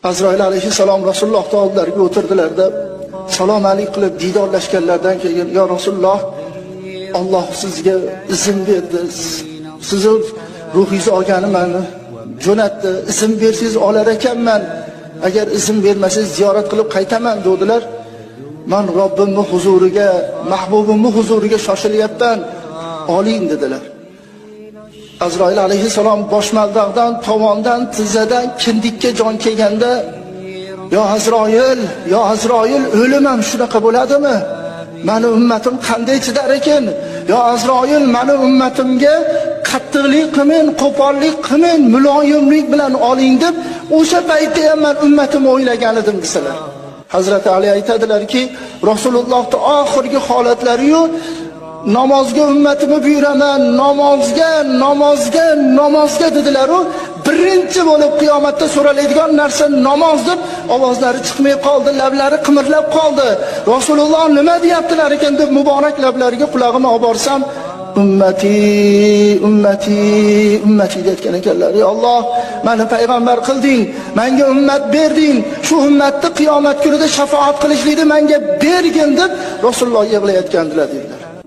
Azroil alayhissalom Rasululloh oldilariga o'tirdilarda salom alik qilib diydorlashganlardan keyin yo Rasululloh, Alloh sizga izn berdi. Sizni ruhingizni olgani meni jo'natdi. Izn bersangiz olar ekanman. Agar izn bermasangiz ziyorat qilib qaytaman dedilar. Men Robbimning huzuriga, mahbubimning huzuriga shoshilyapman. Oling dedilar. Azroil alayhissalom boshmaldaqdan, tovondan, tizzadan kindikka jon kelganda, yo Azroil, o'lim ham shunaqa bo'ladimi? Meni ummatim qanday chidar ekan? Yo Azroil, meni ummatimga qattiqlik qilmang, qo'pollik qilmang, muloyimlik bilan oling deb, o'sha paytda ham men ummatimni o'ylagan edim desalar. Hazrat Ali aytadilarki, Rasulullohning oxirgi holatlari-yu namozga ummatimni buyuraman, namozga dedilar-u, birinchi bo'lib qiyomatda so'raladigan narsa namoz deb ovozlari chiqmay qoldi, lablari qimirlab qoldi. Rasululloh nima deyaptilar ekan deb muborak lablariga qulog'imni olib borsam, ummati deyotgan ekanlar. Ey Alloh, meni payg'ambar qilding, menga ummat berding, shu ummatni qiyomat kunida shafaat qilishlikni menga bergin deb Rasululloh yig'layotgandilar dedilar.